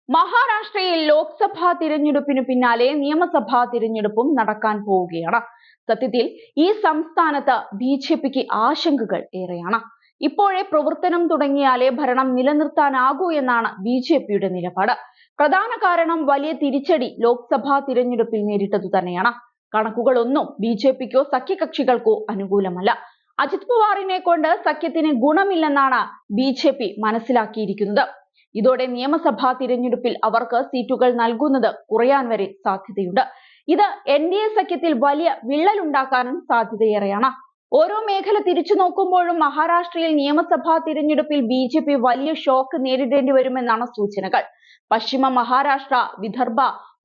മഹാരാഷ്ട്രയിൽ ലോക്സഭാ തിരഞ്ഞെടുപ്പിന് പിന്നാലെ നിയമസഭാ തിരഞ്ഞെടുപ്പും നടക്കാൻ പോവുകയാണ്. സത്യത്തിൽ ഈ സംസ്ഥാനത്ത് ബി.ജെ.പിക്ക് ആശങ്കകൾ ഏറെയാണ്. ഇപ്പോഴേ പ്രവർത്തനം തുടങ്ങിയാലേ ഭരണം നിലനിർത്താനാകൂ എന്നാണ് ബി.ജെ.പിയുടെ നിലപാട്. പ്രധാന കാരണം വലിയ തിരിച്ചടി ലോക്സഭാ തിരഞ്ഞെടുപ്പിൽ നേരിട്ടതു തന്നെയാണ്. കണക്കുകളൊന്നും ബി.ജെ.പിക്കോ സഖ്യകക്ഷികൾക്കോ അനുകൂലമല്ല. അജിത് പവാറിനെ കൊണ്ട് സഖ്യത്തിന് ഗുണമില്ലെന്നാണ് ബി.ജെ.പി മനസ്സിലാക്കിയിരിക്കുന്നത്. ഇതോടെ നിയമസഭാ തിരഞ്ഞെടുപ്പിൽ അവർക്ക് സീറ്റുകൾ നൽകുന്നത് കുറയാൻ വരെ സാധ്യതയുണ്ട്. ഇത് എൻ.ഡി.എ സഖ്യത്തിൽ വലിയ വിള്ളലുണ്ടാക്കാനും സാധ്യതയേറെയാണ്. ഓരോ മേഖല തിരിച്ചു നോക്കുമ്പോഴും മഹാരാഷ്ട്രയിൽ നിയമസഭാ തിരഞ്ഞെടുപ്പിൽ ബി.ജെ.പി വലിയ ഷോക്ക് നേരിടേണ്ടി വരുമെന്നാണ് സൂചനകൾ. പശ്ചിമ മഹാരാഷ്ട്ര, വിദർഭ,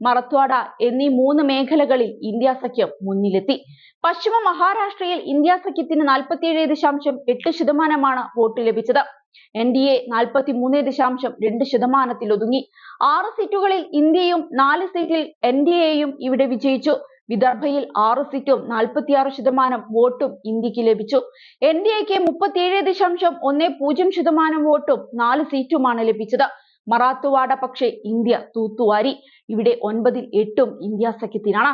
മറത്വാഡ എന്നീ 3 മേഖലകളിൽ ഇന്ത്യ സഖ്യം മുന്നിലെത്തി. പശ്ചിമ മഹാരാഷ്ട്രയിൽ ഇന്ത്യ സഖ്യത്തിന് 47.8% വോട്ട് ലഭിച്ചത്. എൻ.ഡി.എ 43.2% ഒതുങ്ങി. 6 സീറ്റുകളിൽ ഇന്ത്യയും 4 സീറ്റിൽ എൻ.ഡി.എയും ഇവിടെ വിജയിച്ചു. വിദർഭയിൽ 6 സീറ്റും 46% വോട്ടും ഇന്ത്യക്ക് ലഭിച്ചു. എൻ.ഡി.എക്ക് 37.10% വോട്ടും 4 സീറ്റുമാണ് ലഭിച്ചത്. മറാത്തുവാഡ പക്ഷേ ഇന്ത്യ തൂത്തുവാരി. ഇവിടെ 9-ൽ 8ഉം ഇന്ത്യ സഖ്യത്തിനാണ്.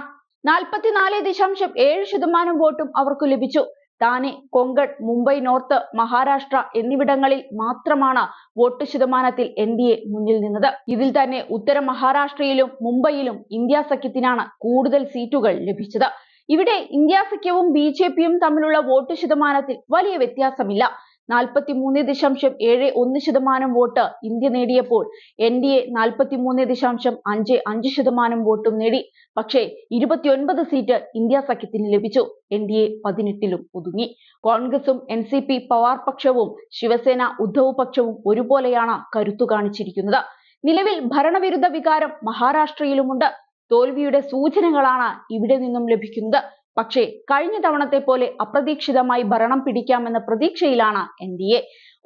44.7% വോട്ടും അവർക്ക് ലഭിച്ചു. താനെ, കൊങ്കൺ, മുംബൈ നോർത്ത്, മഹാരാഷ്ട്ര എന്നിവിടങ്ങളിൽ മാത്രമാണ് വോട്ട് ശതമാനത്തിൽ എൻ.ഡി.എ മുന്നിൽ നിന്നത്. ഇതിൽ തന്നെ ഉത്തര മഹാരാഷ്ട്രയിലും മുംബൈയിലും ഇന്ത്യ സഖ്യത്തിനാണ് കൂടുതൽ സീറ്റുകൾ ലഭിച്ചത്. ഇവിടെ ഇന്ത്യ സഖ്യവും ബി.ജെ.പിയും തമ്മിലുള്ള വോട്ട് ശതമാനത്തിൽ വലിയ വ്യത്യാസമില്ല. 43.71% വോട്ട് ഇന്ത്യ നേടിയപ്പോൾ എൻ.ഡി.എ 43.55% വോട്ടും നേടി. പക്ഷേ 29 സീറ്റ് ഇന്ത്യ സഖ്യത്തിന് ലഭിച്ചു. എൻ.ഡി.എ 18ലും ഒതുങ്ങി. കോൺഗ്രസും എൻ.സി.പി പവാർ പക്ഷവും ശിവസേന ഉദ്ധവ് പക്ഷവും ഒരുപോലെയാണ് കരുത്തു കാണിച്ചിരിക്കുന്നത്. നിലവിൽ ഭരണവിരുദ്ധ വികാരം മഹാരാഷ്ട്രയിലുമുണ്ട്. തോൽവിയുടെ സൂചനകളാണ് ഇവിടെ നിന്നും ലഭിക്കുന്നത്. പക്ഷേ കഴിഞ്ഞ തവണത്തെ പോലെ അപ്രതീക്ഷിതമായി ഭരണം പിടിക്കാമെന്ന പ്രതീക്ഷയിലാണ് എൻ.ഡി.എ.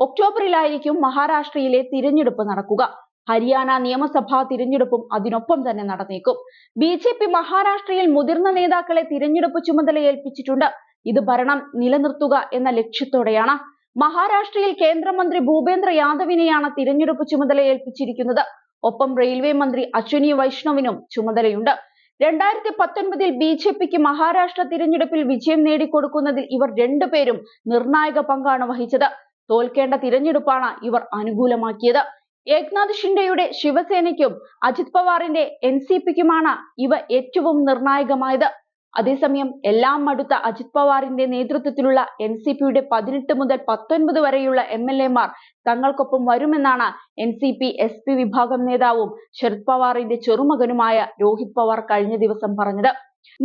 ഒക്ടോബറിലായിരിക്കും മഹാരാഷ്ട്രയിലെ തിരഞ്ഞെടുപ്പ് നടക്കുക. ഹരിയാന നിയമസഭാ തിരഞ്ഞെടുപ്പും അതിനൊപ്പം തന്നെ നടന്നേക്കും. ബി.ജെ.പി മഹാരാഷ്ട്രയിൽ മുതിർന്ന നേതാക്കളെ തിരഞ്ഞെടുപ്പ് ചുമതല ഏൽപ്പിച്ചിട്ടുണ്ട്. ഇത് ഭരണം നിലനിർത്തുക എന്ന ലക്ഷ്യത്തോടെയാണ്. മഹാരാഷ്ട്രയിൽ കേന്ദ്രമന്ത്രി ഭൂപേന്ദ്ര യാദവിനെയാണ് തിരഞ്ഞെടുപ്പ് ചുമതല ഏൽപ്പിച്ചിരിക്കുന്നത്. ഒപ്പം റെയിൽവേ മന്ത്രി അശ്വിനി വൈഷ്ണവിനും ചുമതലയുണ്ട്. 2019-ൽ ബി.ജെ.പിക്ക് മഹാരാഷ്ട്ര തിരഞ്ഞെടുപ്പിൽ വിജയം നേടിക്കൊടുക്കുന്നതിൽ ഇവർ രണ്ടുപേരും നിർണായക പങ്കാണ് വഹിച്ചത്. തോൽക്കേണ്ട തിരഞ്ഞെടുപ്പാണ് ഇവർ അനുകൂലമാക്കിയത്. ഏക്നാഥ് ഷിൻഡെയുടെ ശിവസേനയ്ക്കും അജിത് പവാറിന്റെ എൻ.സി.പിക്കുമാണ് ഇവ ഏറ്റവും നിർണായകമായത്. അതേസമയം എല്ലാം മടുത്ത അജിത് പവാറിന്റെ നേതൃത്വത്തിലുള്ള എൻ.സി.പിയുടെ 18 മുതൽ 19 വരെയുള്ള എം.എൽ.എമാർ തങ്ങൾക്കൊപ്പം വരുമെന്നാണ് എൻ.സി.പി എസ്.പി വിഭാഗം നേതാവും ശരത് പവാറിന്റെ ചെറുമകനുമായ രോഹിത് പവാർ കഴിഞ്ഞ ദിവസം പറഞ്ഞത്.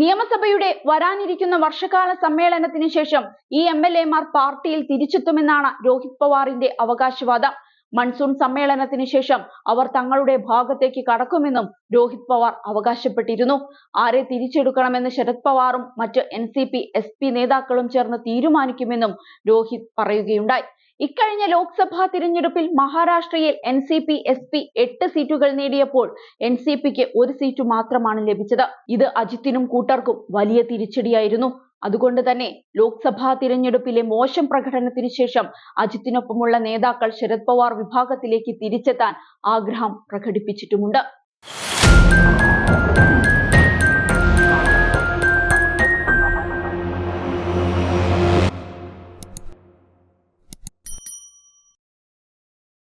നിയമസഭയുടെ വരാനിരിക്കുന്ന വർഷകാല സമ്മേളനത്തിന് ശേഷം ഈ എം.എൽ.എമാർ പാർട്ടിയിൽ തിരിച്ചെത്തുമെന്നാണ് രോഹിത് പവാറിന്റെ അവകാശവാദം. മൺസൂൺ സമ്മേളനത്തിന് ശേഷം അവർ തങ്ങളുടെ ഭാഗത്തേക്ക് കടക്കുമെന്നും രോഹിത് പവാർ അവകാശപ്പെട്ടിരുന്നു. ആരെ തിരിച്ചെടുക്കണമെന്ന് ശരത് പവാറും മറ്റ് എൻ.സി.പി എസ്.പി നേതാക്കളും ചേർന്ന് തീരുമാനിക്കുമെന്നും രോഹിത് പറയുകയുണ്ടായി. ഇക്കഴിഞ്ഞ ലോക്സഭാ തിരഞ്ഞെടുപ്പിൽ മഹാരാഷ്ട്രയിൽ എൻ.സി.പി എസ്.പി 8 സീറ്റുകൾ നേടിയപ്പോൾ എൻ.സി.പിക്ക് 1 സീറ്റ് മാത്രമാണ് ലഭിച്ചത്. ഇത് അജിത്തിനും കൂട്ടർക്കും വലിയ തിരിച്ചടിയായിരുന്നു. അതുകൊണ്ട് തന്നെ ലോക്സഭാ തിരഞ്ഞെടുപ്പിലെ മോശം പ്രകടനത്തിന് ശേഷം അജിത്തിനൊപ്പമുള്ള നേതാക്കൾ ശരത് പവാർ വിഭാഗത്തിലേക്ക് തിരിച്ചെത്താൻ ആഗ്രഹം പ്രകടിപ്പിച്ചിട്ടുമുണ്ട്.